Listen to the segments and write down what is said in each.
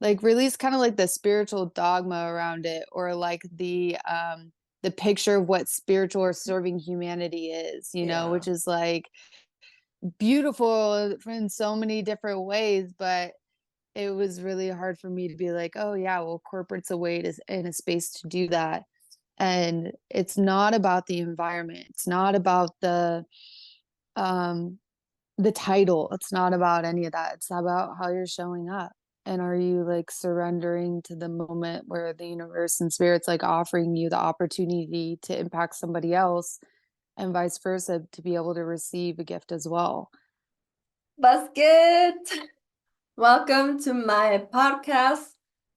like release kind of like the spiritual dogma around it, or like the picture of what spiritual or serving humanity is, Yeah. which is like beautiful in so many different ways, but it was really hard for me to be like, oh yeah, well, corporate's a way to in a space to do that. And it's not about the environment. It's not about um the title. It's not about any of that. It's about how you're showing up. And are you like surrendering to the moment where the universe and spirit's like offering you the opportunity to impact somebody else, and vice versa, to be able to receive a gift as well. Basket. Welcome to my podcast,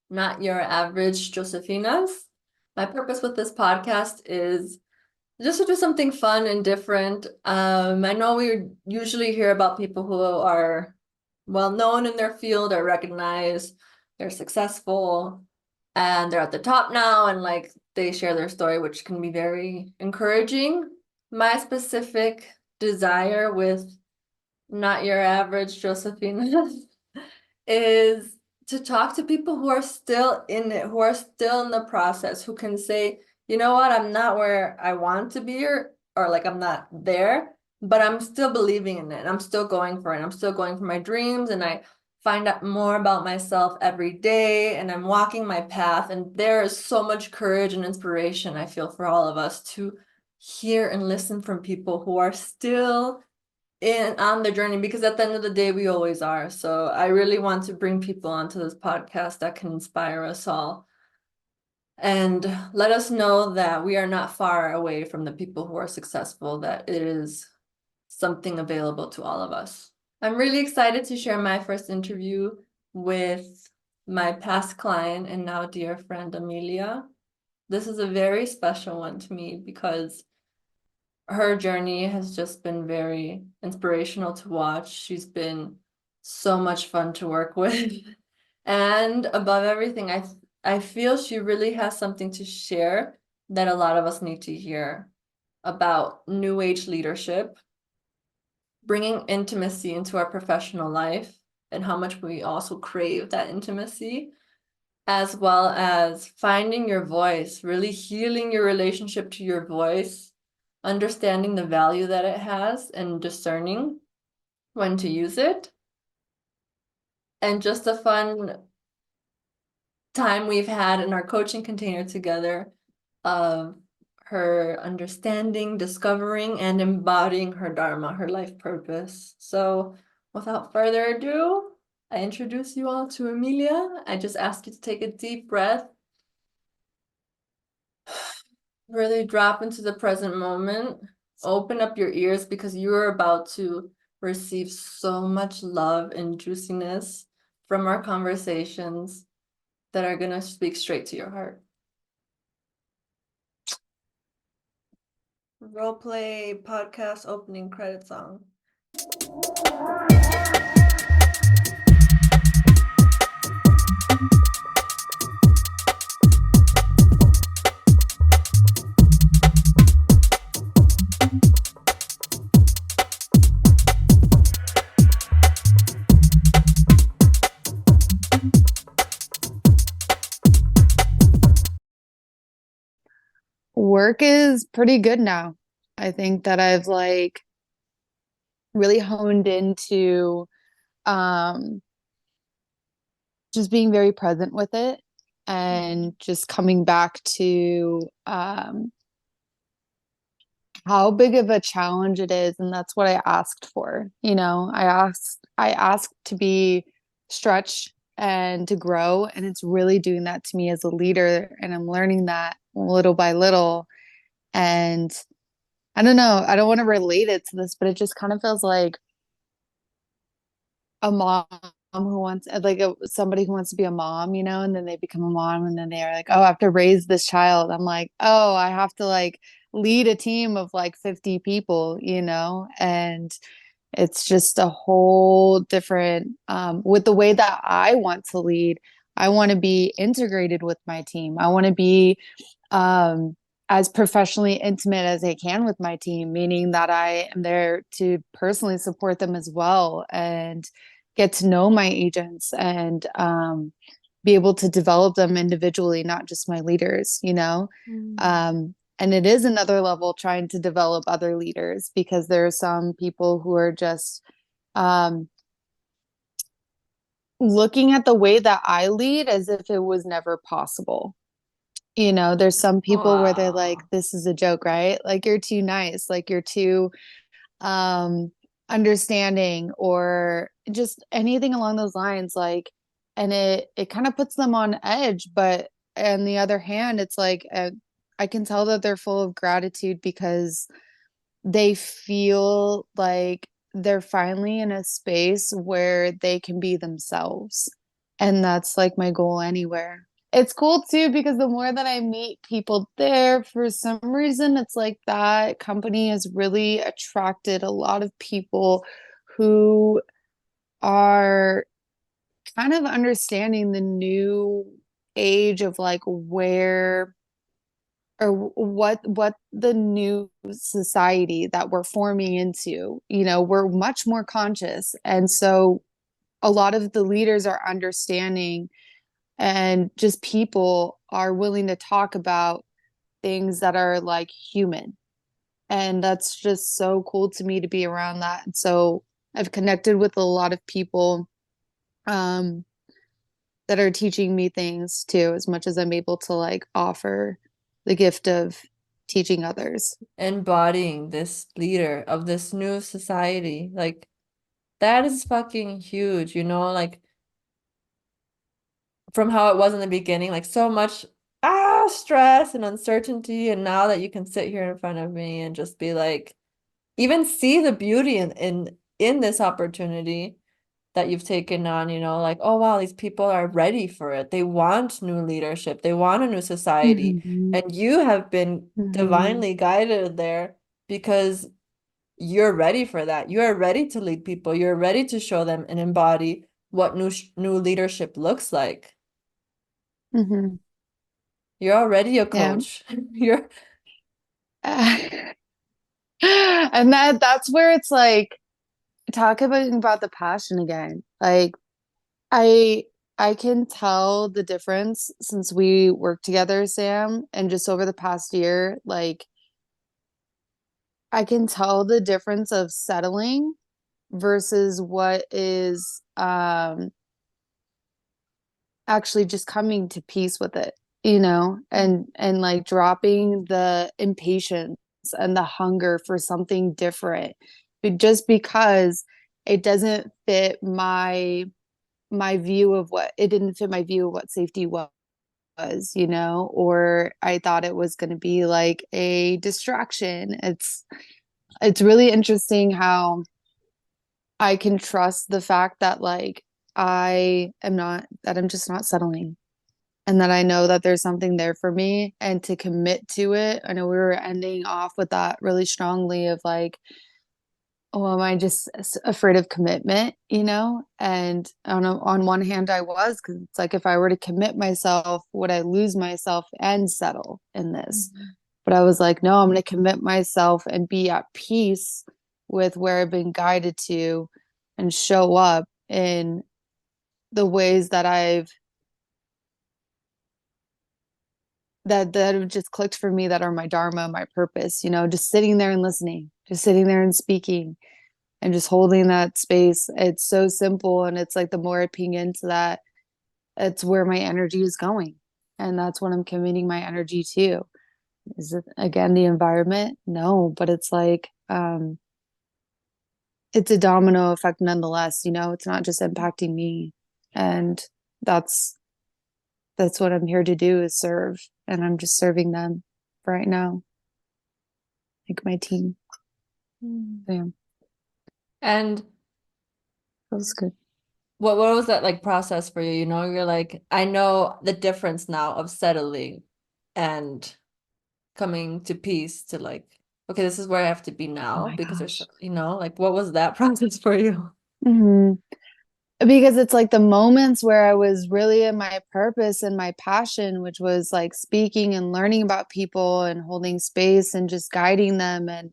Not Your Average Josefinas. My purpose with this podcast is just to do something fun and different. I know we usually hear about people who are well known in their field, are recognized, they're successful, and they're at the top now, and like they share their story, which can be very encouraging. My specific desire with Not Your Average Josephina is to talk to people who are still in it, who are still in the process, who can say, you know what, I'm not where I want to be, or like I'm not there, but I'm still believing in it. I'm still going for it. I'm still going for my dreams, and I find out more about myself every day, and I'm walking my path. And there is so much courage and inspiration, I feel, for all of us to hear and listen from people who are still in on the journey, because at the end of the day we always are. So I really want to bring people onto this podcast that can inspire us all and let us know that we are not far away from the people who are successful, that it is something available to all of us. I'm really excited to share my first interview with my past client and now dear friend Amelia. This is a very special one to me because her journey has just been very inspirational to watch. She's been so much fun to work with. And above everything, I feel she really has something to share that a lot of us need to hear about new age leadership, bringing intimacy into our professional life, and how much we also crave that intimacy, as well as finding your voice, really healing your relationship to your voice, understanding the value that it has, and discerning when to use it. And just a fun time we've had in our coaching container together of her understanding, discovering, and embodying her Dharma, her life purpose. So without further ado, I introduce you all to Amelia. I just ask you to take a deep breath, really drop into the present moment, open up your ears, because you are about to receive so much love and juiciness from our conversations that are going to speak straight to your heart. Role play podcast opening credit song. Work is pretty good now. I think that I've like really honed into um just being very present with it, and just coming back to how big of a challenge it is. And that's what I asked for. I asked to be stretched and to grow, and it's really doing that to me as a leader, and I'm learning that little by little. And I don't know, I don't want to relate it to this, but it just kind of feels like a mom who wants like somebody who wants to be a mom, and then they become a mom, and then they're like, oh, I have to raise this child. I'm like, oh, I have to like lead a team of like 50 people, and it's just a whole different with the way that I want to lead. I want to be integrated with my team. I want to be um as professionally intimate as I can with my team, meaning that I am there to personally support them as well, and get to know my agents, and be able to develop them individually, not just my leaders, you know? Mm. And it is another level trying to develop other leaders because there are some people who are just um, looking at the way that I lead as if it was never possible. You know, there's some people where they're like, Wow. this is a joke, right? Like you're too nice, like you're too um understanding or just anything along those lines like and it kind of puts them on edge but on the other hand it's like I can tell that they're full of gratitude because they feel like they're finally in a space where they can be themselves. And that's like my goal anywhere. It's cool too because the more that I meet people there, for some reason, it's like that company has really attracted a lot of people who are kind of understanding the new age of like where or what the new society that we're forming into, you know, we're much more conscious and so a lot of the leaders are understanding and just people are willing to talk about things that are like human and that's just so cool to me to be around that and so I've connected with a lot of people um that are teaching me things too, as much as I'm able to like offer the gift of teaching others. Embodying this leader of this new society. Like, that is fucking huge, you know? Like, from how it was in the beginning, like so much stress and uncertainty. And now that you can sit here in front of me and just be like, even see the beauty in this opportunity that you've taken on, you know, like, oh wow, these people are ready for it. They want new leadership, they want a new society. Mm-hmm. And you have been Mm-hmm. divinely guided there because you're ready for that. You are ready to lead people. You're ready to show them and embody what new leadership looks like. Mm-hmm. You're already a Yeah. coach. You're And that's where it's like talk about the passion again. Like I I can tell the difference since we worked together, Sam, and just over the past year, like I can tell the difference of settling versus what is actually just coming to peace with it, you know, and like dropping the impatience and the hunger for something different. But just because it doesn't fit my view of what it didn't fit my view of what safety was, you know, or I thought it was going to be like a distraction. It's really interesting how I can trust the fact that like I am not that I'm just not settling and that I know that there's something there for me and to commit to it. I know we were ending off with that really strongly of like, oh, am I just afraid of commitment, you know? And on one hand, I was because it's like if I were to commit myself, would I lose myself and settle in this? Mhm. But I was like, no, I'm going to commit myself and be at peace with where I've been guided to and show up in the ways that that have just clicked for me that are my dharma, my purpose, you know, just sitting there and listening, just sitting there and speaking and just holding that space. It's so simple and it's like the more I ping into that, it's where my energy is going. And that's what I'm committing my energy to. Is it again the environment? No, but it's like it's a domino effect nonetheless, you know, it's not just impacting me. And that's that's what I'm here to do is serve. And I'm just serving them right now, like my team. Mm. So, yeah, And feels good. what was that like process for you? You know, you're like, I know the difference now of settling and coming to peace to like, okay, this is where I have to be Oh now my because there's, gosh. you know, like what was that process for you? Hmm. Because it's like the moments where I was really in my purpose and my passion, which was like speaking and learning about people and holding space and just guiding them. And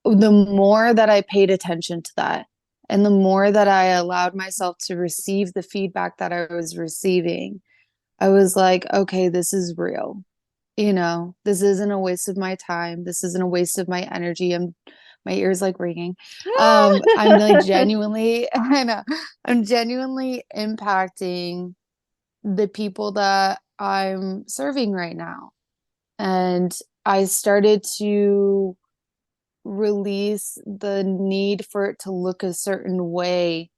the more that I paid attention to that And the more that I allowed myself to receive the feedback that I was receiving, I was like, okay, this is real. This isn't a waste of my time. This isn't a waste of my energy. My ears like ringing. I'm like genuinely, I know, I'm genuinely impacting the people that I'm serving right now. And I started to release the need for it to look a certain way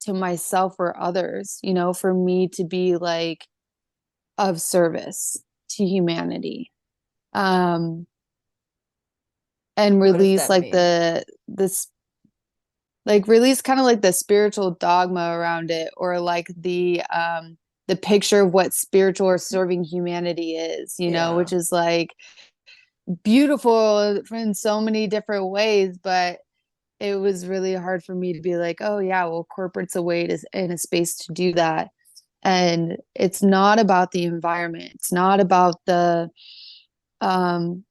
to myself or others, for me to be like of service to humanity. Um, and What does release that like mean? this like release kind of like the spiritual dogma around it, or like the picture of what spiritual or serving humanity is, Yeah. which is like beautiful in so many different ways, but it was really hard for me to be like, oh yeah, well, corporate's a way to in a space to do that. And it's not about the environment. It's not about um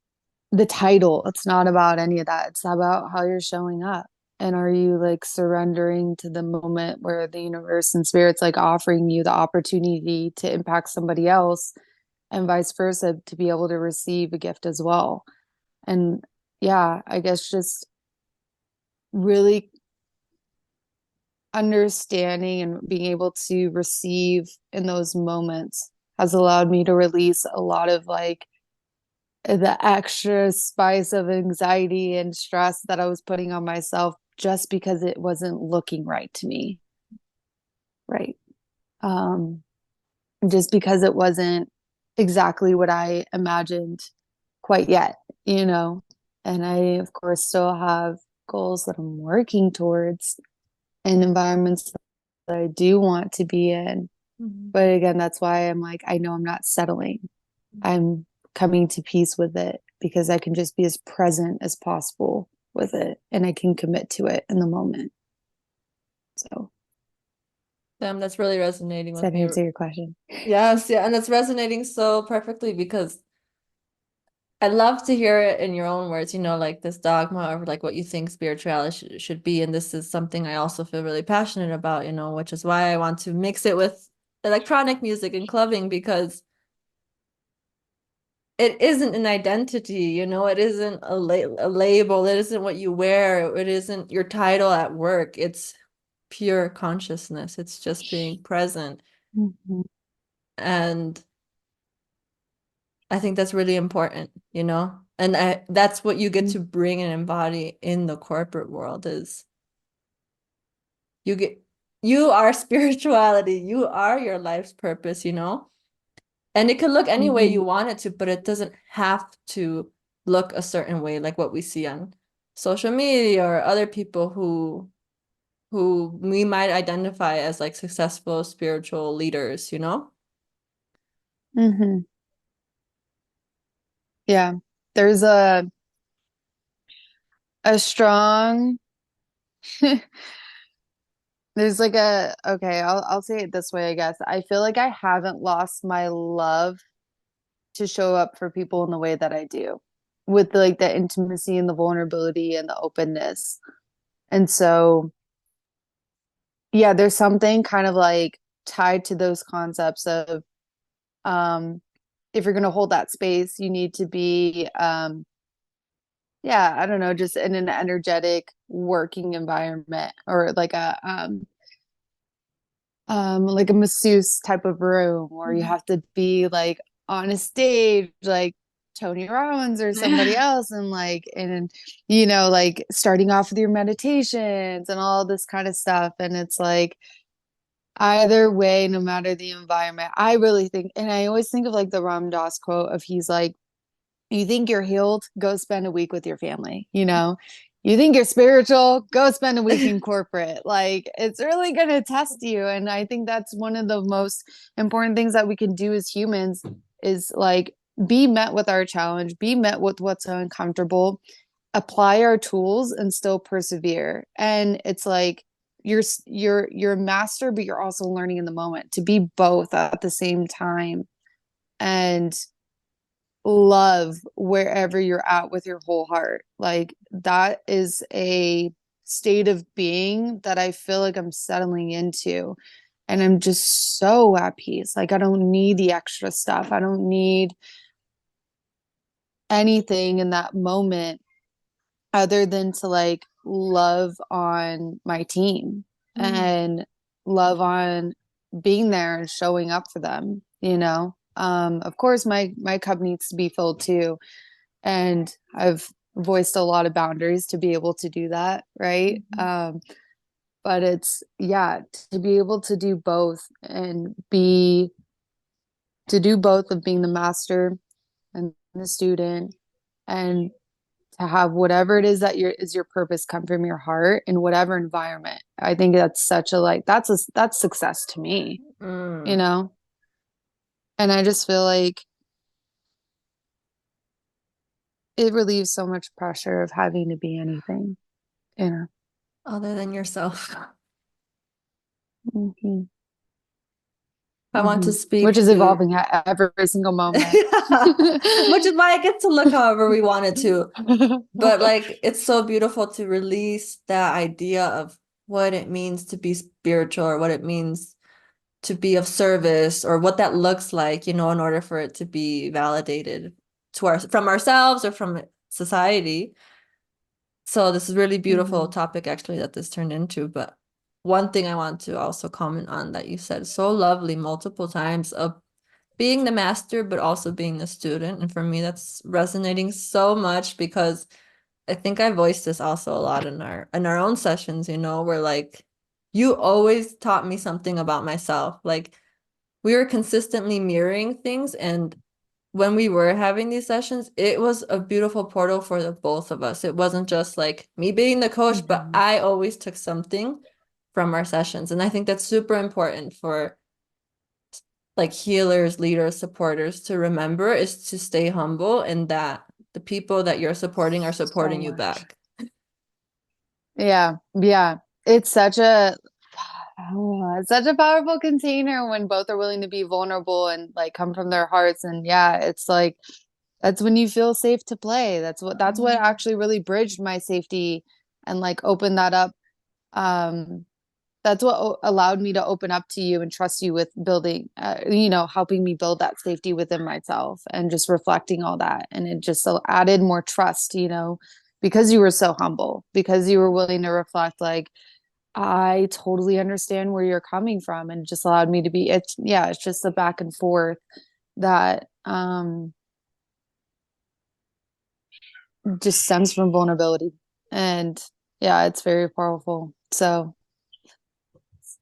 the title. It's not about any of that. It's about how you're showing up. And are you like surrendering to the moment where the universe and spirit's like offering you the opportunity to impact somebody else, and vice versa, to be able to receive a gift as well. And yeah, I guess just really understanding and being able to receive in those moments has allowed me to release a lot of like the extra spice of anxiety and stress that I was putting on myself just because it wasn't looking right to me. Right. Um, just because it wasn't exactly what I imagined quite yet, you know. And I, of course, still have goals that I'm working towards and environments that I do want to be in. Mhm. But again, that's why I'm like, I know I'm not settling. I'm coming to peace with it because I can just be as present as possible with it and I can commit to it in the moment. So, Damn, that's really resonating does with that me. answer your question? Yes, yeah, and it's resonating so perfectly because I love to hear it in your own words, like this dogma of like what you think spirituality should be. And this is something I also feel really passionate about, which is why I want to mix it with electronic music and clubbing because it isn't an identity, it isn't a label, it isn't what you wear, it isn't your title at work. It's pure consciousness. It's just being present. Mm-hmm. And I think that's really important, And that's what you get to bring and embody in the corporate world is you get you are spirituality, you are your life's purpose, And it can look any way Mm-hmm. you want it to, but it doesn't have to look a certain way like what we see on social media or other people who we might identify as like successful spiritual leaders. Mm-hmm. Yeah. There's a strong there's like a okay, I'll say it this way, I guess. I feel like I haven't lost my love to show up for people in the way that I do, with like the intimacy and the vulnerability and the openness. And so, yeah, there's something kind of like tied to those concepts of um if you're going to hold that space, you need to be yeah, I don't know, just in an energetic working environment, or like a masseuse type of room, or you Mhm. have to be like on a stage like Tony Robbins or somebody else, and like starting off with your meditations and all this kind of stuff. And it's like either way, no matter the environment, I really think, and I always think of like the Ram Dass quote of, he's like, you think you're healed, go spend a week with your family, you think you're spiritual, go spend a week in corporate. Like, it's really going to test you. And I think that's one of the most important things that we can do as humans, is like be met with our challenge, be met with what's uncomfortable, apply our tools and still persevere. And it's like you're a master, but you're also learning in the moment, to be both at the same time, and love wherever you're at with your whole heart. Like, that is a state of being that I feel like I'm settling into. And I'm just so at peace. Like I don't need the extra stuff. I don't need anything in that moment other than to like love on my team Mm. and love on being there and showing up for them, you know. Of course my cup needs to be filled too, and I've voiced a lot of boundaries to be able to do that, right? Mhm. But it's, yeah, to be able to do both and be to do both of being the master and the student, and to have whatever it is that your purpose come from your heart in whatever environment. I think that's such a like that's success to me, you Mm. know? And I just feel like it relieves so much pressure of having to be anything, you know. Other than yourself. Hmm. I want to Which speak is to evolving at every single moment. yeah, which is why I get to look however we wanted to. But like it's so beautiful to release that idea of what it means to be spiritual or what it means to be of service or what that looks like, in order for it to be validated to our from ourselves or from society. So this is really beautiful Hmm. topic actually that this turned into. But one thing I want to also comment on that you said so lovely multiple times of being the master, but also being the student. And for me, that's resonating so much because I think I voiced this also a lot in our own sessions, where like you always taught me something about myself. Like we were consistently mirroring things, and when we were having these sessions, it was a beautiful portal for the both of us. It wasn't just like me being the coach, but Hmm. I always took something from our sessions. And I think that's super important for like healers, leaders, supporters to remember is to stay humble and that the people that you're supporting are So supporting you much. back. Yeah, yeah. It's such a it's such a powerful container when both are willing to be vulnerable and like come from their hearts. And yeah, it's like that's when you feel safe to play. That's what Mhm. actually really bridged my safety and like opened that up. That's what allowed me to open up to you and trust you with building, helping me build that safety within myself and just reflecting all that. And it just added more trust, because you were so humble, because you were willing to reflect, like, I totally understand where you're coming from, and just allowed me to be, it's just a back and forth that just stems from vulnerability. And yeah, it's very powerful. So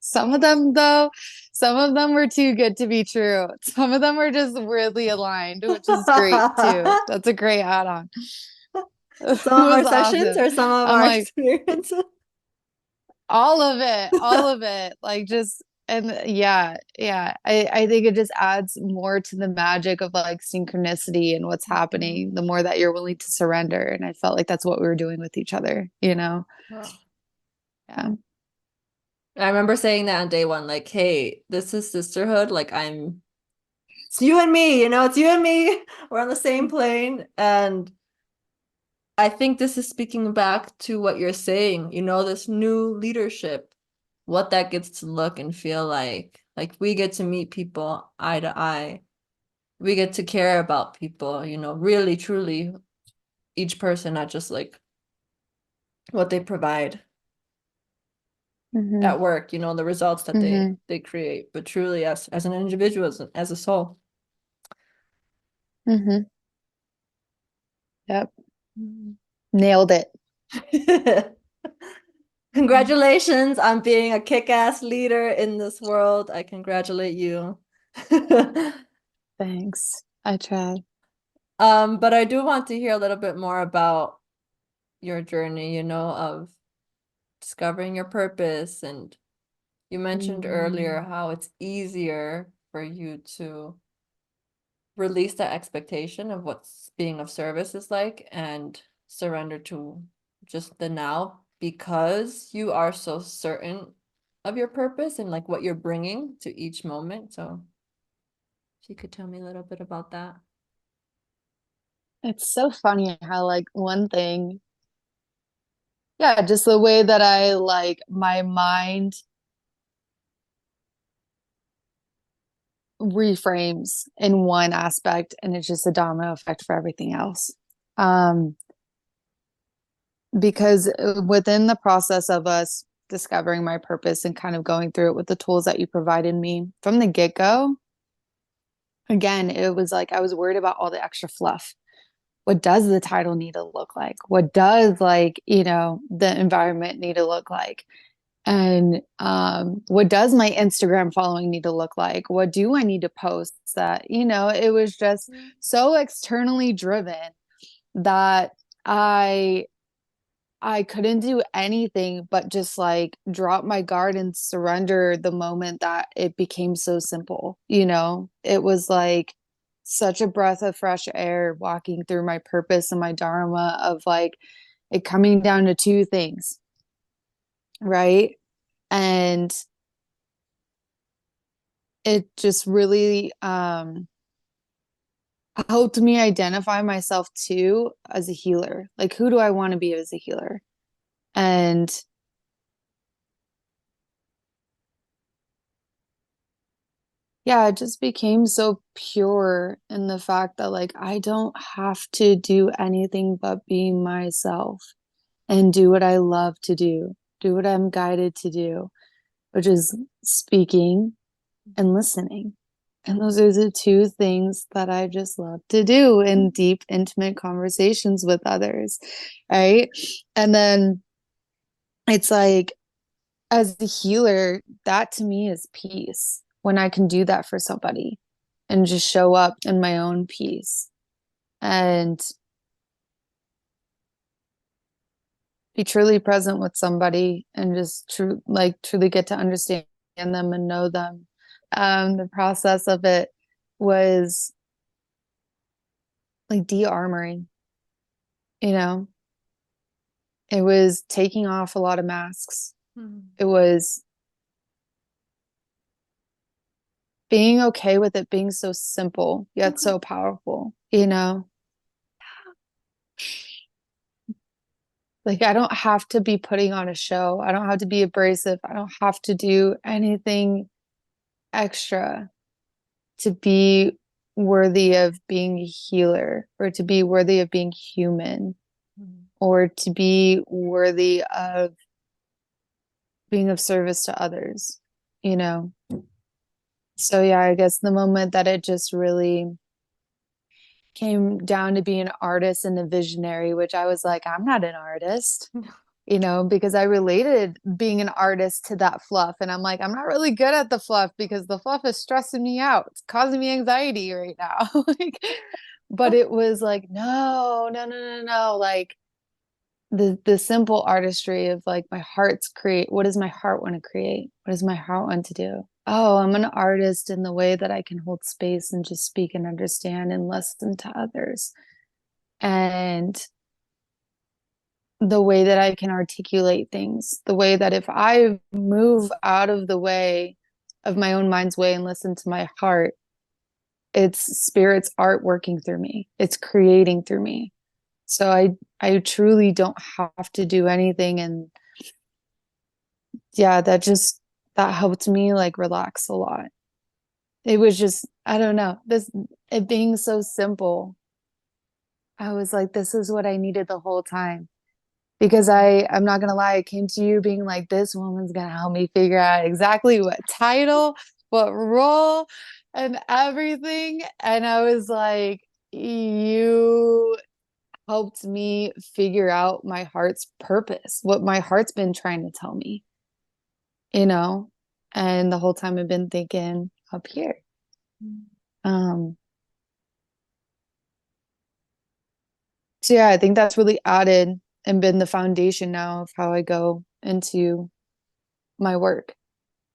some of them, though, some of them were too good to be true. Some of them were just weirdly aligned, which is great too. That's a great add-on. It Some of our was sessions awesome. or some of I'm our like, experiences. all of it. Like just and yeah, yeah. I think it just adds more to the magic of like synchronicity and what's happening, the more that you're willing to surrender. And I felt like that's what we were doing with each other, you know? Wow. Yeah. I remember saying that on day one, like, hey, this is sisterhood. Like it's you and me, it's you and me. We're on the same plane. And I think this is speaking back to what you're saying, this new leadership, what that gets to look and feel like. Like we get to meet people eye to eye. We get to care about people, really, truly, each person, not just like what they provide Hmm. at work, the results that Hmm. they create, but truly as an individual, as a soul. Hmm. Yep. Nailed it. Congratulations on being a kick-ass leader in this world. I congratulate you. Thanks. I try. But I do want to hear a little bit more about your journey, of discovering your purpose. And you mentioned earlier Mm. how it's easier for you to release that expectation of what's being of service is like and surrender to just the now because you are so certain of your purpose and like what you're bringing to each moment. So if you could tell me a little bit about that. It's so funny how like one thing yeah, just the way that I like my mind reframes in one aspect and it's just a domino effect for everything else. Um, because within the process of us discovering my purpose and kind of going through it with the tools that you provided me from the get-go, again, it was like I was worried about all the extra fluff. What does the title need to look like? What does like, the environment need to look like? And what does my Instagram following need to look like? What do I need to post that, it was just so externally driven that I I couldn't do anything but just like drop my guard and surrender the moment that it became so simple. It was like such a breath of fresh air walking through my purpose and my Dharma of like it coming down to two things, right? And it just really helped me identify myself too as a healer. Like, who do I want to be as a healer? And yeah, it just became so pure in the fact that like I don't have to do anything but be myself and do what I love to do what I'm guided to do, which is speaking and listening. And those are the two things that I just love to do in deep, intimate conversations with others. Right. And then it's like, as the healer, that to me is peace when I can do that for somebody and just show up in my own peace and be truly present with somebody and just truly get to understand them and know them. The process of it was like de-armoring, you know, it was taking off a lot of masks. It was being okay with it being so simple, yet so powerful, Like, I don't have to be putting on a show. I don't have to be abrasive. I don't have to do anything extra to be worthy of being a healer or to be worthy of being human or to be worthy of being of service to others, you know? So, yeah, I guess the moment that it just really came down to being an artist and a visionary, which I was like, I'm not an artist, because I related being an artist to that fluff. And I'm like, I'm not really good at the fluff because the fluff is stressing me out. It's causing me anxiety right now. But it was like, no, no, no, no, no. Like the simple artistry of like my heart's create. What does my heart want to create? What does my heart want to do? Oh, I'm an artist in the way that I can hold space and just speak and understand and listen to others. And the way that I can articulate things, the way that if I move out of the way of my own mind's way and listen to my heart, it's spirit's art working through me. It's creating through me. So I truly don't have to do anything. And yeah, that helped me like relax a lot. It was just, I don't know, it being so simple. I was like, this is what I needed the whole time. Because I'm not gonna lie, I came to you being like, this woman's gonna help me figure out exactly what title, what role, and everything. And I was like, you helped me figure out my heart's purpose, what my heart's been trying to tell me, you know? And the whole time I've been thinking up here. Um, so yeah, I think that's really added and been the foundation now of how I go into my work,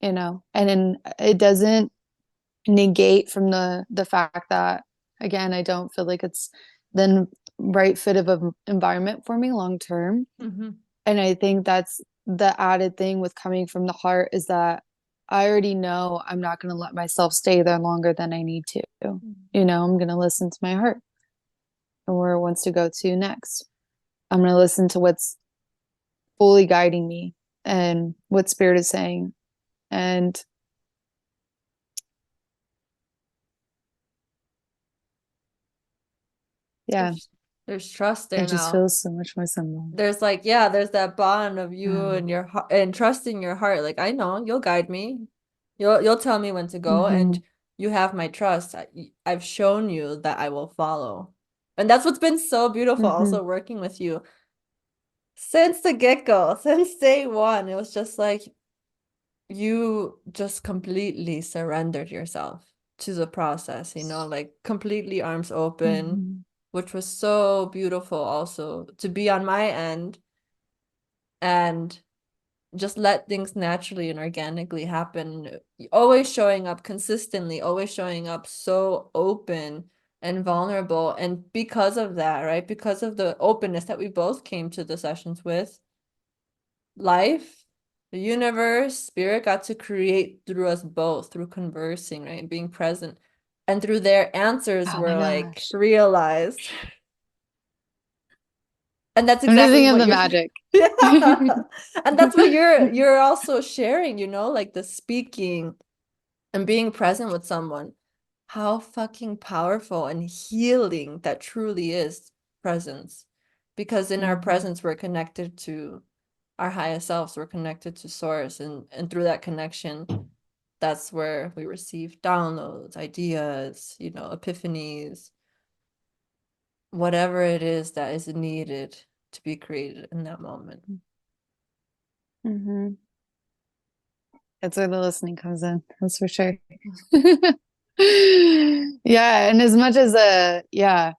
and then it doesn't negate from the fact that again, I don't feel like it's the right fit of an environment for me long term. And I think that's the added thing with coming from the heart is that I already know I'm not going to let myself stay there longer than I need to. I'm going to listen to my heart and where it wants to go to next. I'm going to listen to what's fully guiding me and what spirit is saying. And yeah, There's trust it there just now. feels so much more simple. There's like, yeah, there's that bond of you Yeah. and your heart and trusting your heart. Like, I know you'll guide me. You'll tell me when to go, and Mm-hmm. you have my trust. I've shown you that I will follow. And that's what's been so beautiful Mm-hmm. also working with you since the get-go, since day one. It was just like you just completely surrendered yourself to the process, like completely arms open, Mm-hmm. which was so beautiful also to be on my end and just let things naturally and organically happen. Always showing up consistently, always showing up so open and vulnerable. And because of that, right? Because of the openness that we both came to the sessions with, life, the universe, spirit got to create through us both, through conversing, right? Being present. And through their answers Oh my were like gosh. realized. And that's I'm just exactly thinking of what the you're magic. yeah. And that's what you're also sharing, like the speaking and being present with someone. How fucking powerful and healing that truly is presence. Because in our Mm-hmm. presence, we're connected to our highest selves, we're connected to source, and through that connection, that's where we receive downloads, ideas, epiphanies, whatever it is that is needed to be created in that moment. Mm-hmm. That's where the listening comes in. That's for sure. Yeah, and as much as yeah,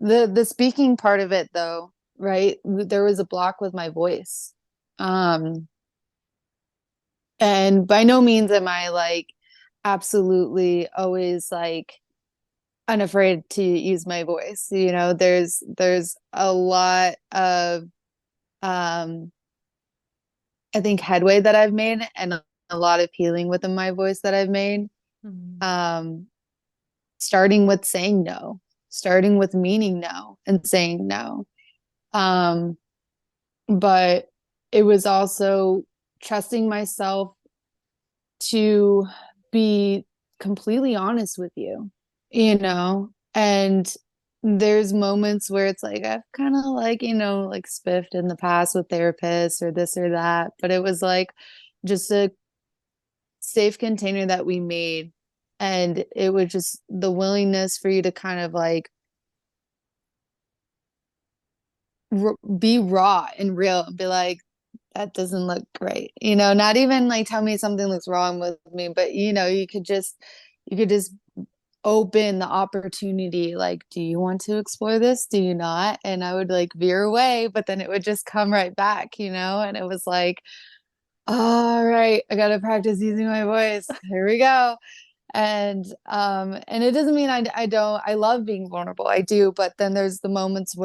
the speaking part of it though, right? There was a block with my voice. Um, and by no means am I like absolutely always like unafraid to use my voice. There's a lot of um I think headway that I've made and a lot of healing within my voice that I've made. Mhm. Um starting with saying no, starting with meaning no and saying no. Um, but it was also trusting myself to be completely honest with you, and there's moments where it's like I've kind of like spiffed in the past with therapists or this or that, but it was like just a safe container that we made. And it was just the willingness for you to kind of like be raw and real and be like, that doesn't look great. Not even like tell me something looks wrong with me, but you could just open the opportunity, like, do you want to explore this? Do you not? And I would like veer away, but then it would just come right back, and it was like, all right, I gotta practice using my voice. Here we go. And it doesn't mean I don't I love being vulnerable. I do, but then there's the moments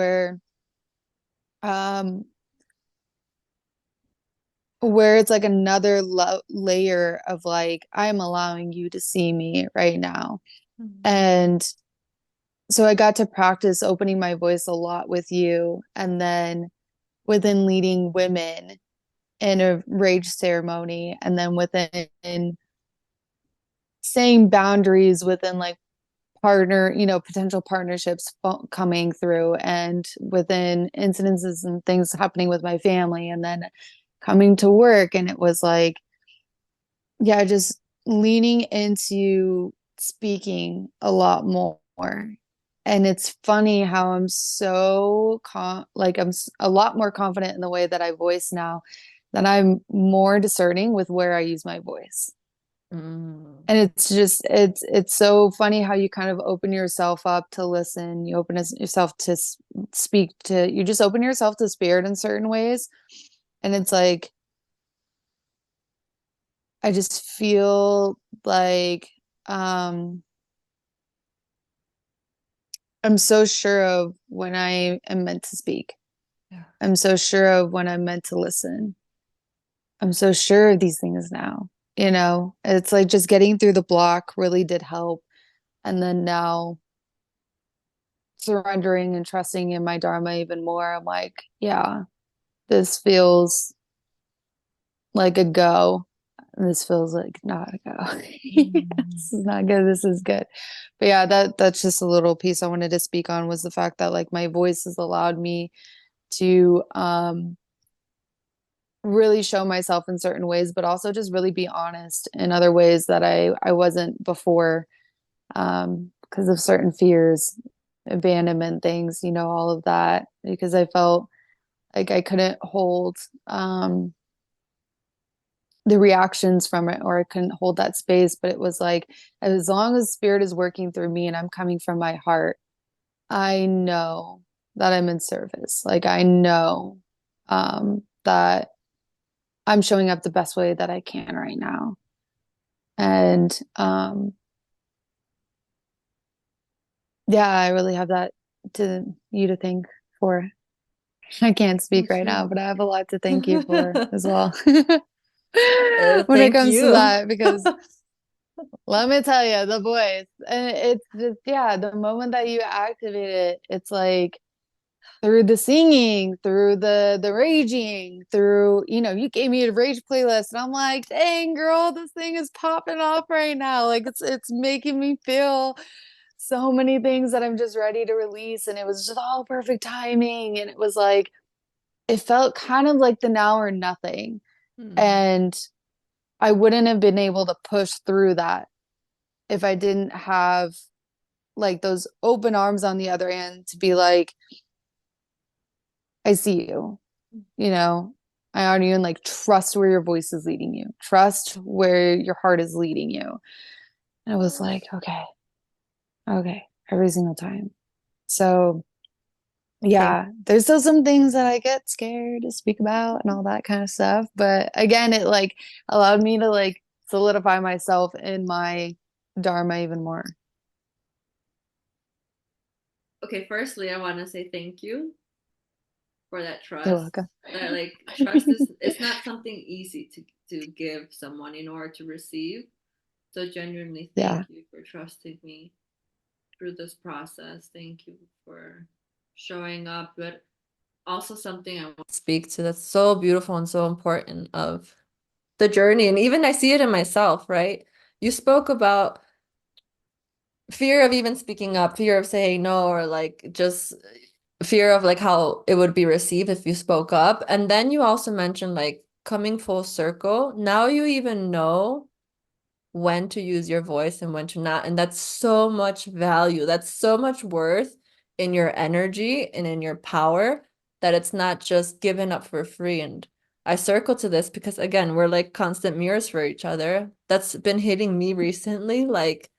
um where it's like another layer of like I'm allowing you to see me right now. Mhm. And so I got to practice opening my voice a lot with you, and then within leading women in a rage ceremony, and then within saying boundaries within like potential partnerships coming through, and within incidences and things happening with my family, and then coming to work. And it was like, yeah, just leaning into speaking a lot more. And it's funny how I'm so I'm a lot more confident in the way that I voice now, that I'm more discerning with where I use my voice. Mm. And it's so funny how you kind of open yourself up to listen. You open yourself to speak to, you just open yourself to spirit in certain ways. And it's like, I just feel like um I'm so sure of when I am meant to speak. Yeah. I'm so sure of when I'm meant to listen. I'm so sure of these things now. It's like just getting through the block really did help. And then now surrendering and trusting in my Dharma even more. I'm like, yeah, this feels like a go. This feels like not a go. This is not good. This is good. But yeah, that's just a little piece I wanted to speak on was the fact that like my voice has allowed me to really show myself in certain ways, but also just really be honest in other ways that I wasn't before, because of certain fears, abandonment things, all of that, because I felt like I couldn't hold the reactions from it, or I couldn't hold that space. But it was like, as long as spirit is working through me and I'm coming from my heart, I know that I'm in service. Like I know that I'm showing up the best way that I can right now. And yeah, I really have that to you to thank for. I can't speak Thank right now, you. but I have a lot to thank you for as well. When it Thank comes to you. that, because let me tell you, the voice, and it's just, yeah, the moment that you activate it, it's like through the singing, through the raging, through, you gave me a rage playlist, and I'm like, dang, girl, this thing is popping off right now. Like it's making me feel so many things that I'm just ready to release. And it was just all perfect timing. And it was like, it felt kind of like the now or nothing. Hmm. And I wouldn't have been able to push through that if I didn't have like those open arms on the other end to be like, I see you, you know, I honor you, and like trust where your voice is leading you, trust where your heart is leading you. And it was like, okay, okay, every single time. So Thank yeah, there's still some things that I get scared to speak about and all that kind of stuff. But again, it like allowed me to like solidify myself in my Dharma even more. Okay, firstly, I want to say thank you for that You're trust. welcome. That like trust is it's not something easy to give someone in order to receive. So genuinely Yeah. thank you for trusting me through this process. Thank you for showing up. But also something I want to speak to that's so beautiful and so important of the journey. And even I see it in myself, right? You spoke about fear of even speaking up, fear of saying no, or like just fear of like how it would be received if you spoke up. And then you also mentioned like coming full circle. Now you even know when to use your voice and when to not. And that's so much value. That's so much worth in your energy and in your power that it's not just given up for free. And I circle to this because again, we're like constant mirrors for each other. That's been hitting me recently. Like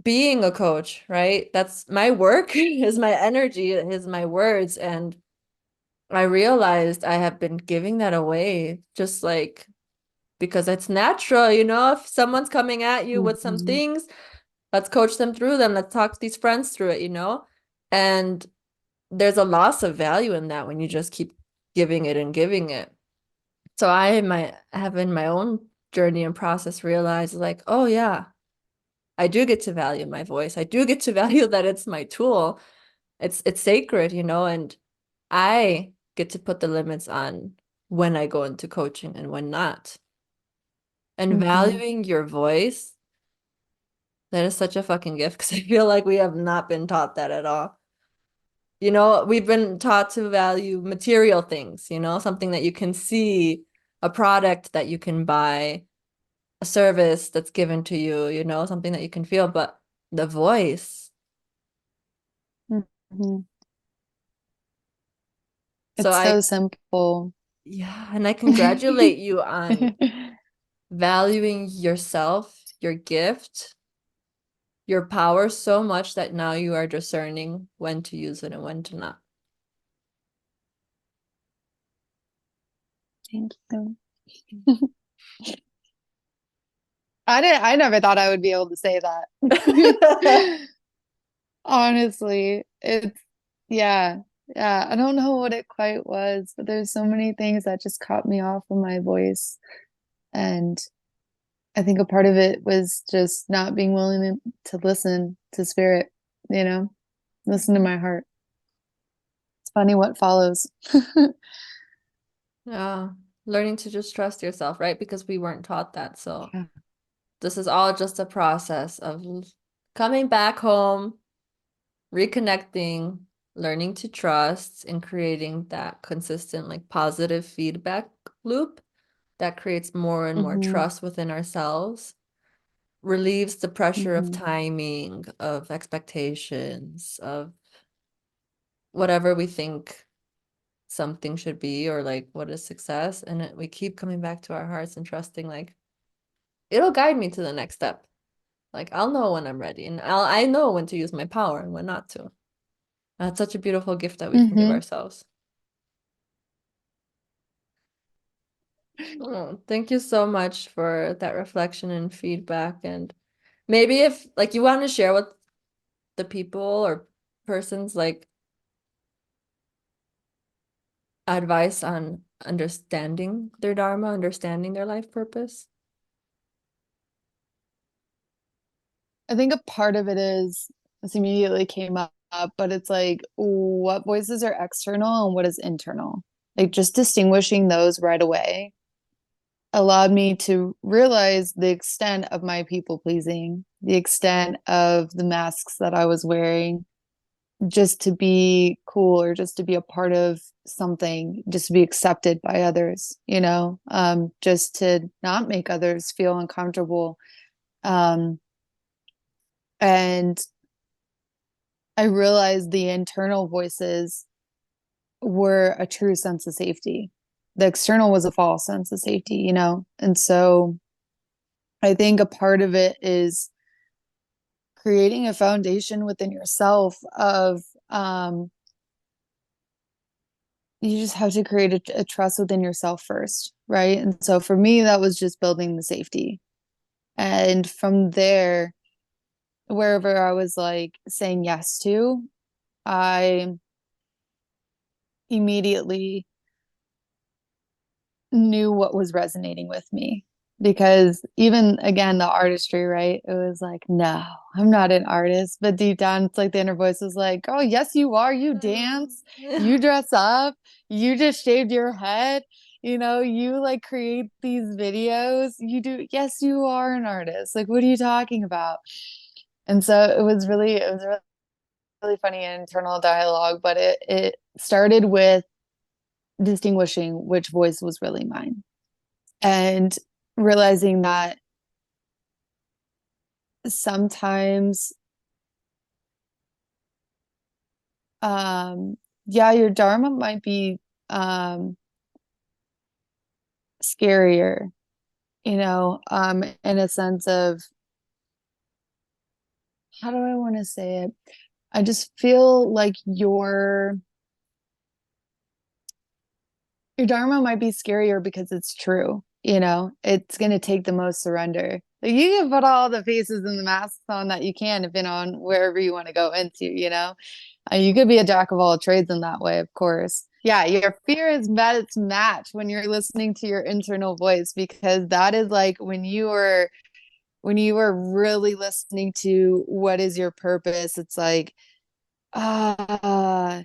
being a coach, right? That's my work, is my energy, is my words. And I realized I have been giving that away just like because it's natural, if someone's coming at you with some Mhm. things, let's coach them through them. Let's talk to these friends through it. And there's a loss of value in that when you just keep giving it and giving it. So I might have in my own journey and process realized like, oh yeah, I do get to value my voice. I do get to value that it's my tool. It's sacred, and I get to put the limits on when I go into coaching and when not. And Mhm. valuing your voice, that is such a fucking gift because I feel like we have not been taught that at all. We've been taught to value material things, something that you can see, a product that you can buy, a service that's given to you, something that you can feel, but the voice. Mhm. So It's so simple. yeah, and I congratulate you on valuing yourself, your gift, your power so much that now you are discerning when to use it and when to not. Thank you. I never thought I would be able to say that. Honestly, it's yeah. Yeah, I don't know what it quite was, but there's so many things that just caught me off of my voice. And I think a part of it was just not being willing to listen to spirit, you know, listen to my heart. funny what follows. Yeah. Learning to just trust yourself, right? Because we weren't taught that. So Yeah. this is all just a process of coming back home, reconnecting, learning to trust, and creating that consistent, like positive feedback loop that creates more and more Hmm. trust within ourselves, relieves the pressure of Hmm. timing, of expectations, of whatever we think something should be, or like what is success. And we keep coming back to our hearts and trusting, like, it'll guide me to the next step. Like, I'll know when I'm ready, and I know when to use my power and when not to. That's such a beautiful gift that we can give Hmm. ourselves. Oh, thank you so much for that reflection and feedback. And maybe if like you want to share with the people or persons like advice on understanding their dharma, understanding their life purpose. I think a part of it is this immediately came up, but it's like what voices are external and what is internal. Like just distinguishing those right away allowed me to realize the extent of my people pleasing, the extent of the masks that I was wearing just to be cool or just to be a part of something, just to be accepted by others, just to not make others feel uncomfortable. Um, and I realized the internal voices were a true sense of safety. The external was a false sense of safety. And so I think a part of it is creating a foundation within yourself of you just have to create a trust within yourself first, right? And so for me, that was just building the safety. And from there, wherever I was like saying yes to, I immediately knew what was resonating with me. Because even again, the artistry, right? It was like, no, I'm not an artist. But deep down, it's like the inner voice was like, oh, yes, you are. You dance, you dress up, you just shaved your head, you like create these videos. You do, yes, you are an artist. Like, what are you talking about? And so it was really funny internal dialogue, but it started with distinguishing which voice was really mine and realizing that sometimes um yeah, your dharma might be um scarier, in a sense of how do I want to say it? I just feel like your dharma might be scarier because it's true. It's going to take the most surrender. Like you can put all the faces and the masks on that you can, depending on wherever you want to go into. You could be a jack of all trades in that way, of course. Yeah, your fear is met its match when you're listening to your internal voice, because that is like when you were really listening to what is your purpose. It's like, ah,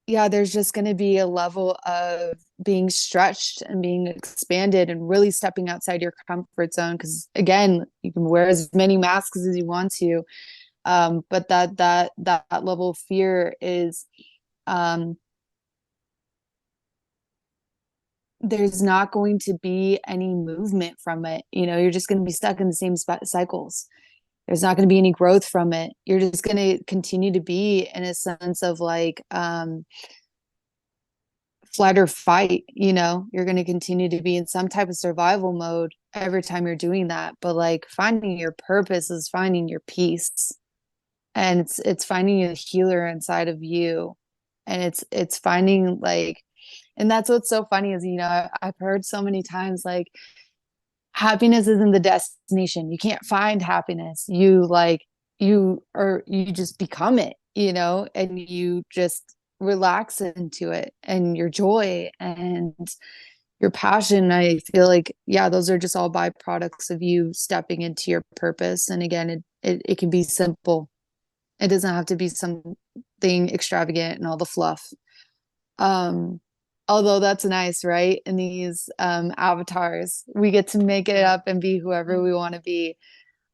yeah, there's just going to be a level of being stretched and being expanded and really stepping outside your comfort zone. Because again, you can wear as many masks as you want to, but that level of fear is, um, there's not going to be any movement from it. You're just going to be stuck in the same cycles. There's not going to be any growth from it. You're just going to continue to be in a sense of like, flight or fight. You're going to continue to be in some type of survival mode every time you're doing that. But like finding your purpose is finding your peace, and it's finding a healer inside of you, and it's finding like, and that's what's so funny is, I've heard so many times like happiness isn't the destination. You can't find happiness. You just become it, and you just relax into it, and your joy and your passion. I feel like, yeah, those are just all byproducts of you stepping into your purpose. And again, it can be simple. It doesn't have to be something extravagant and all the fluff. Um, although that's nice, right? In these avatars, we get to make it up and be whoever we want to be.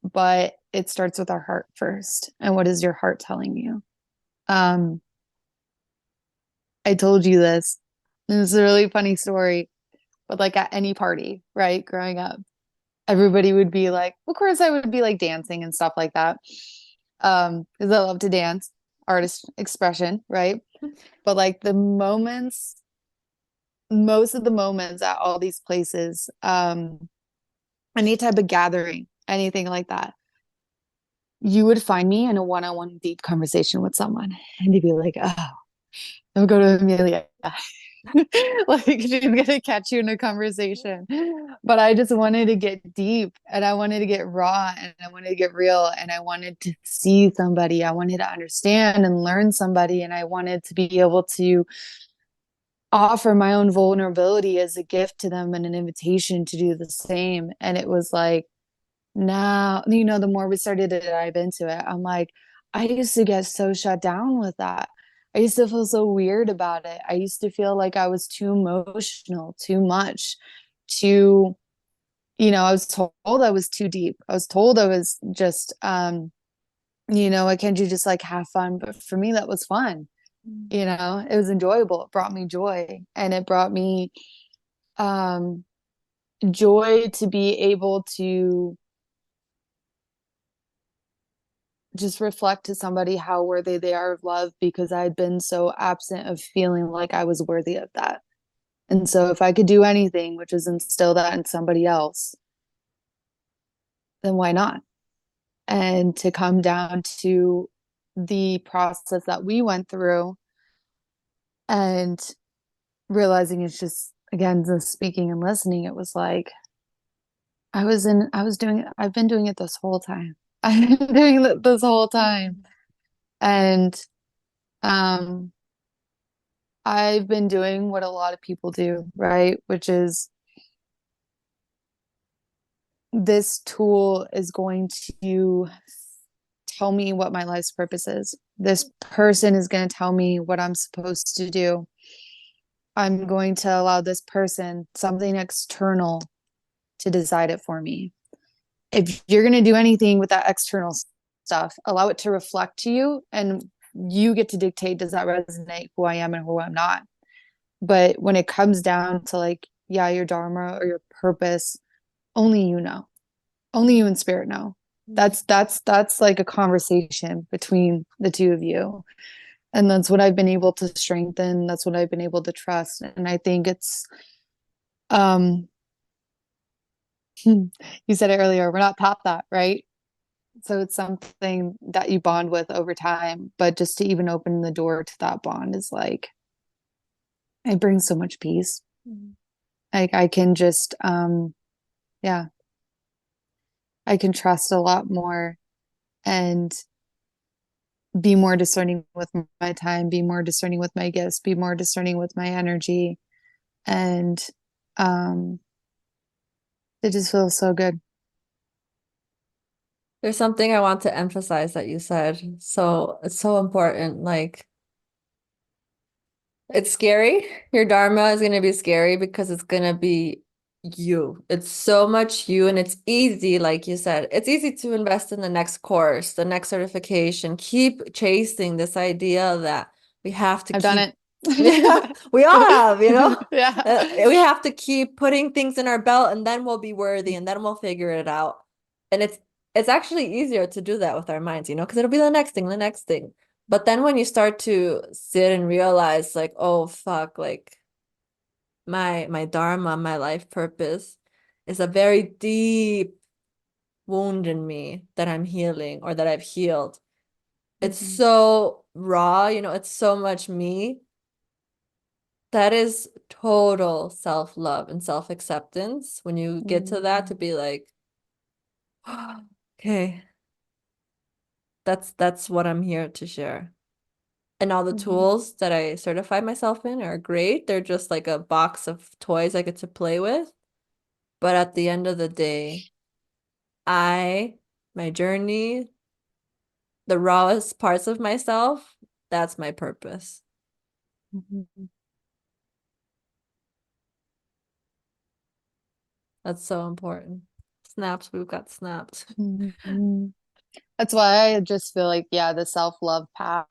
But it starts with our heart first. And what is your heart telling you? Um, I told you this. And it's a really funny story, but like at any party, right? Growing up, everybody would be like, of course, I would be like dancing and stuff like that. Because I love to dance, artist expression, right? But like the moments, most of the moments at all these places, any type of gathering, anything like that, you would find me in a one-on-one deep conversation with someone, and you'd be like, "Oh, I'll go to Amelia." Like she's gonna catch you in a conversation. But I just wanted to get deep and I wanted to get raw and I wanted to get real and I wanted to see somebody. I wanted to understand and learn somebody and I wanted to be able to offer my own vulnerability as a gift to them and an invitation to do the same. And it was like, now, the more we started to dive into it, I'm like, I used to get so shut down with that. I used to feel so weird about it. I used to feel like I was too emotional, too much, too, I was told I was too deep. I was told I was just, why can't you just like have fun? But for me, that was fun. It was enjoyable. It brought me joy and it brought me um, joy to be able to just reflect to somebody how worthy they are of love because I had been so absent of feeling like I was worthy of that. And so if I could do anything, which is instill that in somebody else, then why not? And to come down to the process that we went through and realizing it's just, again, the speaking and listening, it was like, I've been doing it this whole time. I've been doing it this whole time. And um, I've been doing what a lot of people do, right? Which is this tool is going to tell me what my life's purpose is. This person is going to tell me what I'm supposed to do. I'm going to allow this person, something external, to decide it for me. If you're going to do anything with that external stuff, allow it to reflect to you and you get to dictate, does that resonate who I am and who I'm not? But when it comes down to like, yeah, your Dharma or your purpose, only you know. Only you and spirit know. That's like a conversation between the two of you. And that's what I've been able to strengthen. That's what I've been able to trust. And I think it's um you said it earlier, we're not taught that, right? So it's something that you bond with over time. But just to even open the door to that bond is like it brings so much peace. Like I can just yeah, I can trust a lot more and be more discerning with my time, be more discerning with my gifts, be more discerning with my energy. And um, it just feels so good. There's something I want to emphasize that you said. So it's so important. Like, it's scary. Your Dharma is going to be scary because it's going to be you. It's so much you, and it's easy, like you said, it's easy to invest in the next course, the next certification, keep chasing this idea that we have to I've done keep, it. yeah, we all have, Yeah. we have to keep putting things in our belt and then we'll be worthy and then we'll figure it out. And it's actually easier to do that with our minds, because it'll be the next thing, the next thing. But then when you start to sit and realize like, oh fuck, like my dharma, my life purpose is a very deep wound in me that I'm healing or that I've healed. It's Mhm. so raw, it's so much me. That is total self-love and self-acceptance when you get to that to Mhm. be like, okay, that's what I'm here to share. And all the Mhm. tools that I certified myself in are great. They're just like a box of toys I get to play with. But at the end of the day, my journey, the rawest parts of myself, that's my purpose. Mhm. That's so important. Snaps, we've got snaps. Mhm. That's why I just feel like, yeah, the self-love path.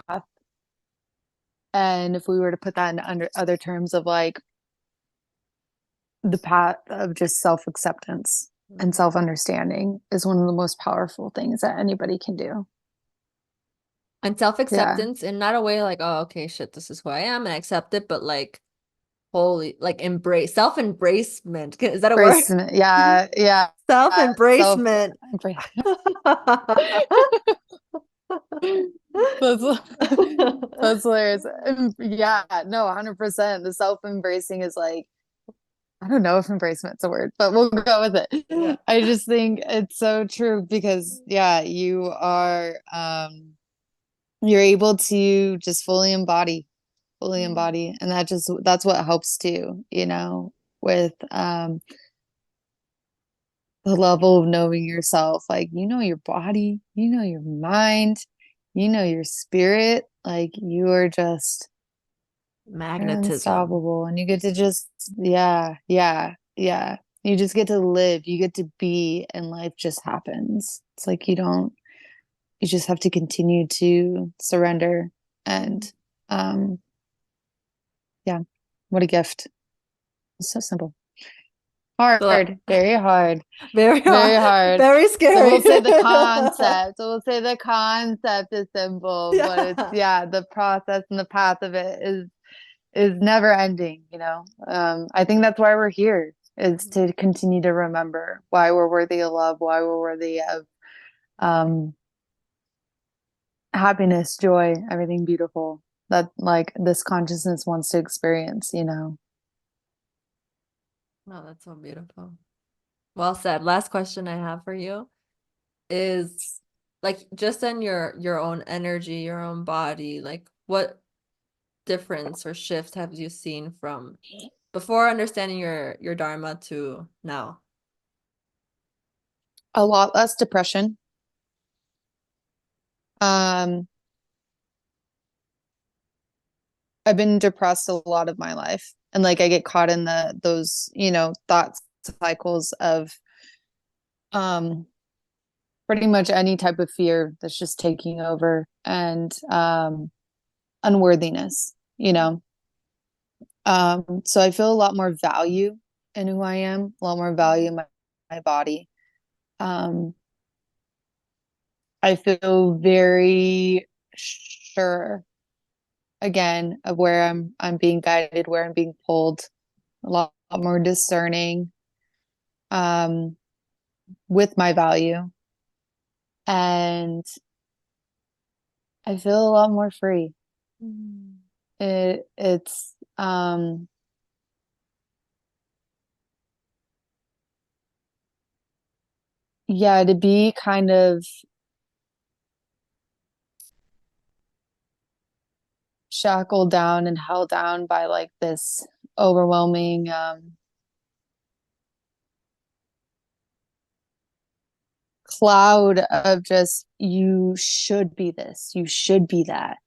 And if we were to put that in under other terms of like the path of just self-acceptance and Mm. self-understanding is one of the most powerful things that anybody can do. And Yeah. self-acceptance in not a way like, oh, okay, shit, this is who I am and I accept it, but like holy, like embrace, self-embracement. Is that a word? Embracement. Yeah. Yeah. Self. Self-embracement. That's that's hilarious. Yeah, no, 100%. The self-embracing is like, I don't know if embracement's a word, but we'll go with it. Yeah. I just think it's so true because yeah, you're able to just fully embody, and that's what helps too, with the level of knowing yourself. Like, you know your body, you know your mind, you know your spirit. Like, you are just, you're Magnetism. unstoppable. And you get to just, yeah, yeah, yeah. You just get to live, you get to be, and life just happens. It's like you just have to continue to surrender. And, um, yeah, what a gift. It's so simple. So Hard, very hard. very Very hard, hard. very So scary. we'll say the concept. So we'll say the concept is simple, but it's Yeah. yeah, the process and the path of it is never ending. I think that's why we're here, is to continue to remember why we're worthy of love, why we're worthy of um happiness, joy, everything beautiful that like this consciousness wants to experience. No, that's so beautiful. Well said. Last question I have for you is like just in your own energy, your own body, like what difference or shift have you seen from before understanding your Dharma to now? A lot less depression. Um, I've been depressed a lot of my life. And like I get caught in those thought cycles of um pretty much any type of fear that's just taking over, and unworthiness. So I feel a lot more value in who I am, a lot more value in my body. Um I feel very sure again of where I'm being guided, where I'm being pulled, a lot more discerning um, with my value. And I feel a lot more free. Mm. It's yeah, to be kind of shackled down and held down by like this overwhelming cloud of just, you should be this, you should be that.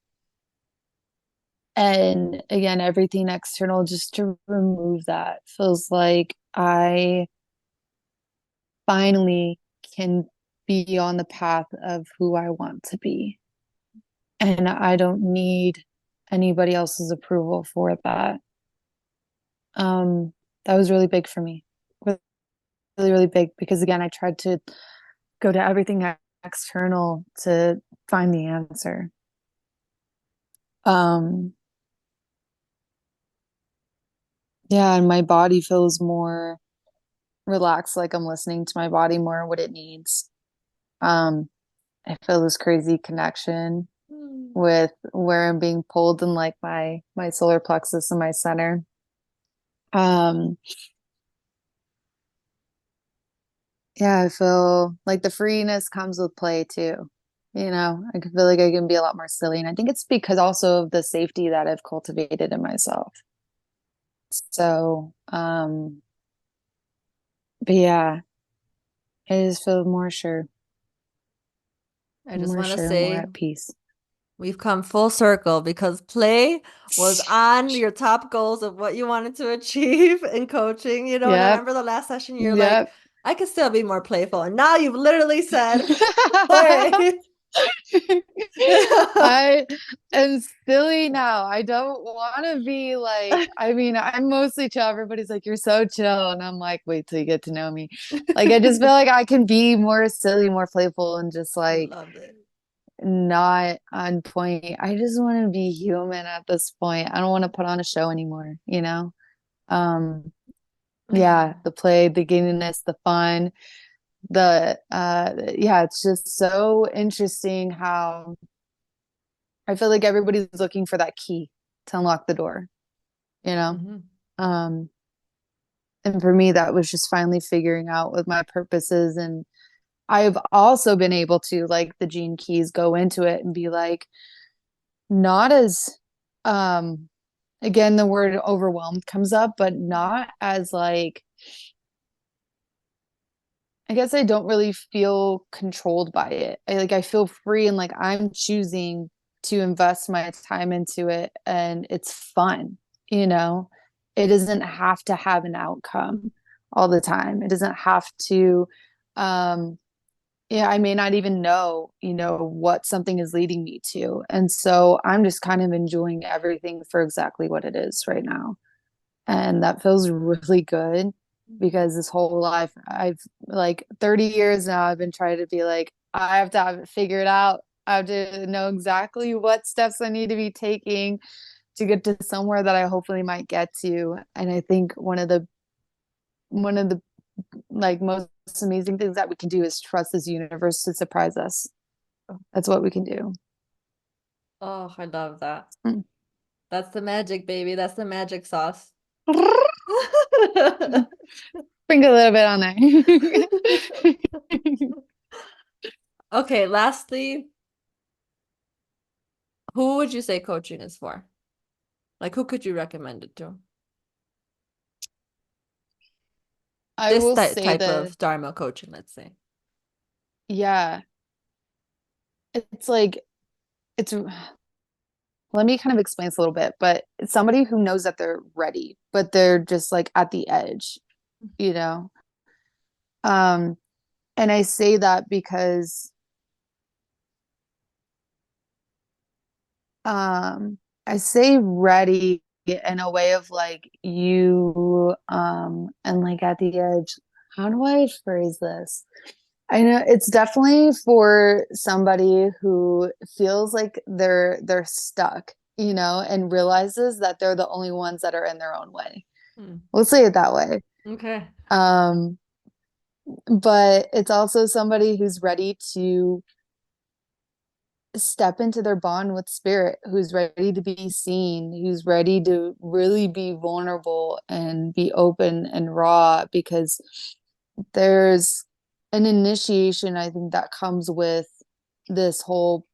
And again, everything external, just to remove that, feels like I finally can be on the path of who I want to be. And I don't need anybody else's approval for that. Um, that was really big for me. Really, really big, because again, I tried to go to everything external to find the answer. Um, yeah, and my body feels more relaxed, like I'm listening to my body more, what it needs. Um, I feel this crazy connection Mm. with where I'm being pulled in like my solar plexus and my center. Um, yeah, I feel like the freeness comes with play too. I feel like I can be a lot more silly. And I think it's because also of the safety that I've cultivated in myself. So, but yeah, I just feel I just want to more say at peace. We've come full circle because play was on your top goals of what you wanted to achieve in coaching, and I Yep. remember the last session you're like, Yep. I could still be more playful. And now you've literally said, play. I am silly now. I don't want to be like, I mean, I'm mostly chill. Everybody's like, you're so chill. And I'm like, wait till you get to know me. Like, I just feel like I can be more silly, more playful, and just like Love it. not on point. I just want to be human at this point. I don't want to put on a show anymore, you know? Um, yeah, the play, the giddiness, the fun, yeah, it's just so interesting how I feel like everybody's looking for that key to unlock the door, you know? Mhm. Um, and for me, that was just finally figuring out what my purposes. And I've also been able to, like the Gene Keys, go into it and be like, not as, um, again, the word overwhelmed comes up, but not as like, I guess I don't really feel controlled by it. I feel free and like I'm choosing to invest my time into it and it's fun, you know. It doesn't have to have an outcome all the time. It doesn't have to um yeah, I may not even know, what something is leading me to. And so I'm just kind of enjoying everything for exactly what it is right now. And that feels really good because this whole life, I've like 30 years now, I've been trying to be like, I have to have it figured out. I have to know exactly what steps I need to be taking to get to somewhere that I hopefully might get to. And I think one of the like most amazing things that we can do is trust this universe to surprise us. That's what we can do. Oh, I love that. Mm. That's the magic, baby. That's the magic sauce. Sprinkle a little bit on there. Okay, lastly, who would you say coaching is for? Like, who could you recommend it to? I This will say type that, of Dharma coaching, let's say. yeah, it's like, it's, let me kind of explain this a little bit, but it's somebody who knows that they're ready, but they're just like at the edge, you know? Um, and I say that because, I say ready in a way of like and like at the edge. How do I phrase this? I know it's definitely for somebody who feels like they're stuck, and realizes that they're the only ones that are in their own way. Hmm. Let's say it that way. Okay. Um, but it's also somebody who's ready to step into their bond with spirit, who's ready to be seen, who's ready to really be vulnerable and be open and raw, because there's an initiation, I think, that comes with this whole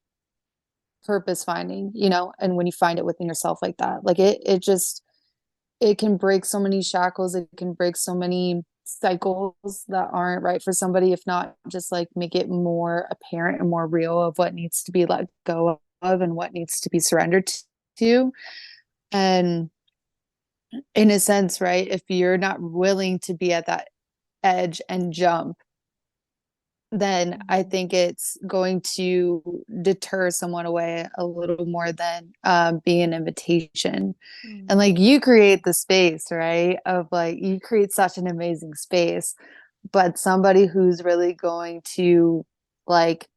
purpose finding, and when you find it within yourself like that, like it can break so many shackles, it can break so many cycles that aren't right for somebody, if not just like make it more apparent and more real of what needs to be let go of and what needs to be surrendered to. And in a sense, right, if you're not willing to be at that edge and jump, then I think it's going to deter someone away a little more than being an invitation. And Mm. like you create the space, right? Of like you create such an amazing space, but somebody who's really going to like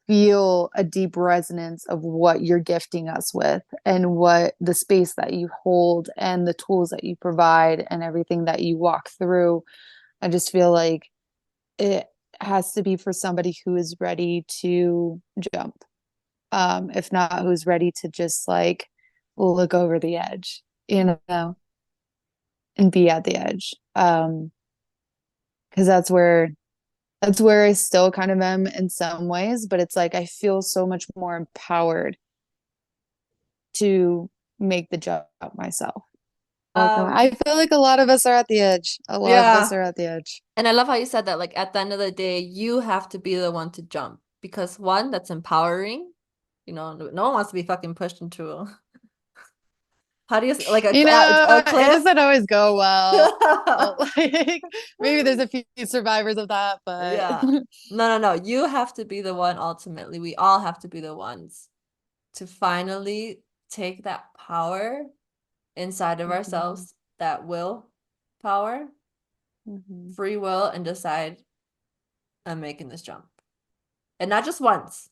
feel a deep resonance of what you're gifting us with and what the space that you hold and the tools that you provide and everything that you walk through. I just feel like it has to be for somebody who is ready to jump. If not, who's ready to just like look over the edge, and be at the edge. Because that's where I still kind of am in some ways, but it's like I feel so much more empowered to make the jump myself. I Um, feel like a lot of us are at the edge. A lot of us yeah. are at the edge. And I love how you said that, like at the end of the day, you have to be the one to jump because one, that's empowering, no one wants to be fucking pushed into how do you like a It cliff? doesn't always go well. Like maybe there's a few survivors of that, but Yeah. No. You have to be the one ultimately. We all have to be the ones to finally take that power inside of Mhm, ourselves, that will power, mhm, free will, and decide I'm making this jump. And not just once.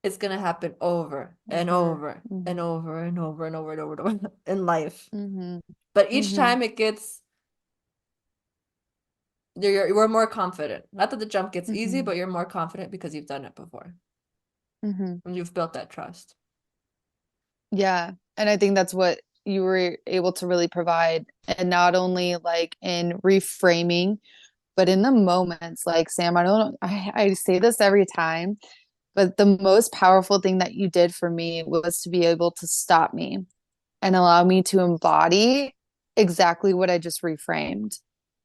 It's gonna happen over and over. over and Mhm, over and over and over and over and over in life. mhm, But each mhm, time it gets we're more confident. Not that the jump gets easy, mhm, but you're more confident because you've done it before mhm. and you've built that trust. Yeah. And I think that's what you were able to really provide. And not only like in reframing, but in the moments, like Sam, I don't know, I say this every time, but the most powerful thing that you did for me was to be able to stop me and allow me to embody exactly what I just reframed.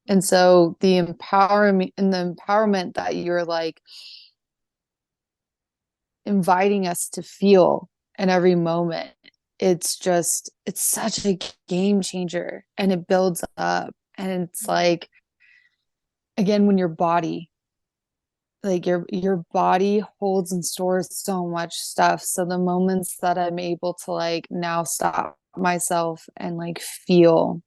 And so the empowerment that you're like inviting us to feel in every moment, it's such a game changer and it builds up. And it's like, again, when your body, like your body holds and stores so much stuff. So the moments that I'm able to like now stop myself and like feel,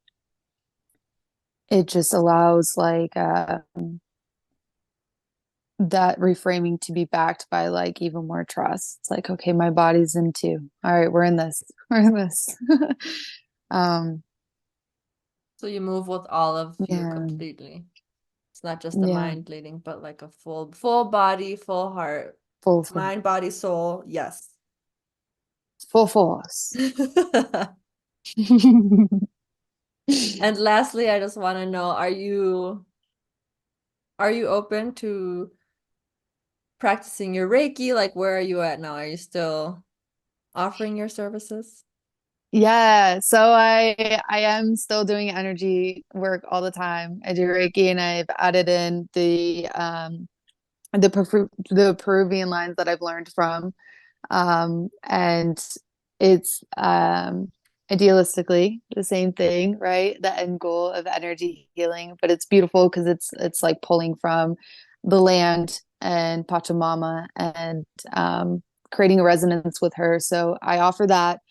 it just allows like that reframing to be backed by like even more trust. It's like, okay, my body's in too. All right, we're in this. We're in this. um, So you move with all of you yeah, completely. It's not just the yeah, mind leading, but like a full body, full heart, full force, mind, body, soul. Yes. full force. And lastly, I just want to know, are you open to practicing your Reiki? Like, where are you at now? Are you still offering your services? Yeah, so I am still doing energy work all the time. I do Reiki and I've added in the Peruvian lines that I've learned from. And it's idealistically the same thing, right? The end goal of energy healing, but it's beautiful because it's like pulling from the land and Pachamama and creating a resonance with her. So I offer that.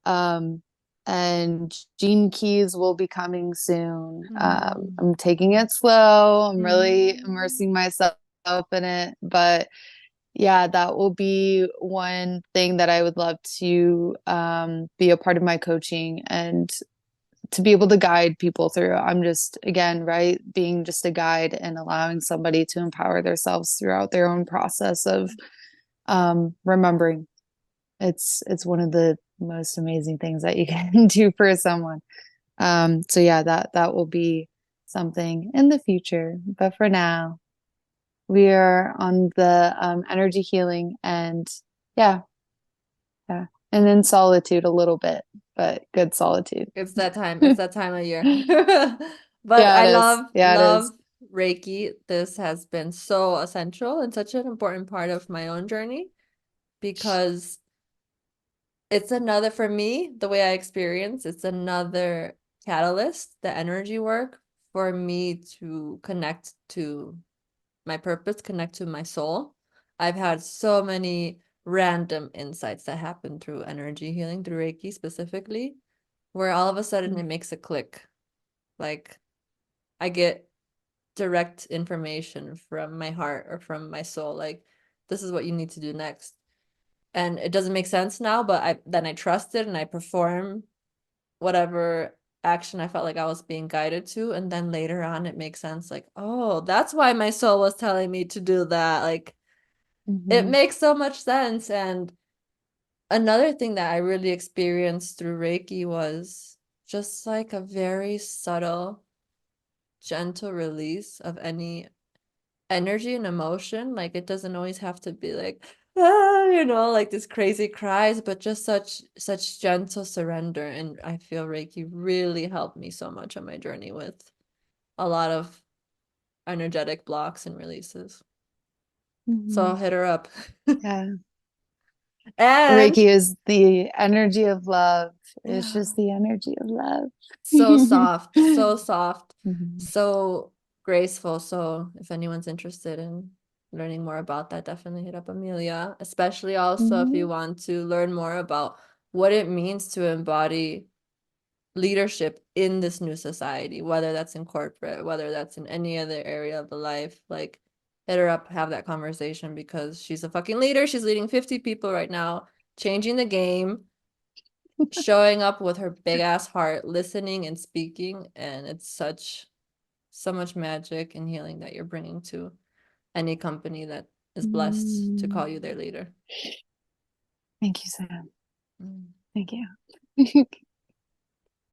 Um, and Gene Keys will be coming soon. Mm. I'm taking it slow. I'm really Mm. immersing myself in it, but yeah, that will be one thing that I would love to be a part of my coaching and to be able to guide people through. I'm just, again, right, being just a guide and allowing somebody to empower themselves throughout their own process of remembering. It's one of the most amazing things that you can do for someone. So yeah, that will be something in the future. But for now, we are on the energy healing and yeah, yeah. And then solitude a little bit, but good solitude. It's that time. It's that time of year. But Yeah, I it is. Yeah, it love is. Reiki. This has been so essential and such an important part of my own journey because it's another, for me, the way I experience, it's another catalyst, the energy work for me to connect to my purpose, connect to my soul. I've had so many random insights that happen through energy healing, through Reiki specifically, where all of a sudden it makes a click. Like I get direct information from my heart or from my soul, like this is what you need to do next. And it doesn't make sense now, but I trust it and I perform whatever action I felt like I was being guided to. And then later on it makes sense, like, oh, that's why my soul was telling me to do that. Like it Mm-hmm. makes so much sense. And another thing that I really experienced through Reiki was just like a very subtle, gentle release of any energy and emotion. Like it doesn't always have to be like, like this crazy cries, but just such gentle surrender. And I feel Reiki really helped me so much on my journey with a lot of energetic blocks and releases. So Mm-hmm. I'll hit her up. Yeah. And Reiki is the energy of love. It's yeah, just the energy of love. so soft, so soft, Mhm. so graceful. So if anyone's interested in learning more about that, definitely hit up Amelia, especially also if you Mhm. want to learn more about what it means to embody leadership in this new society, whether that's in corporate, whether that's in any other area of the life. Like, hit her up, have that conversation because she's a fucking leader. She's leading 50 people right now, changing the game, showing up with her big ass heart, listening and speaking. And it's so much magic and healing that you're bringing to any company that is blessed to call you Mm. their leader. Thank you, Sam. Mm. Thank you.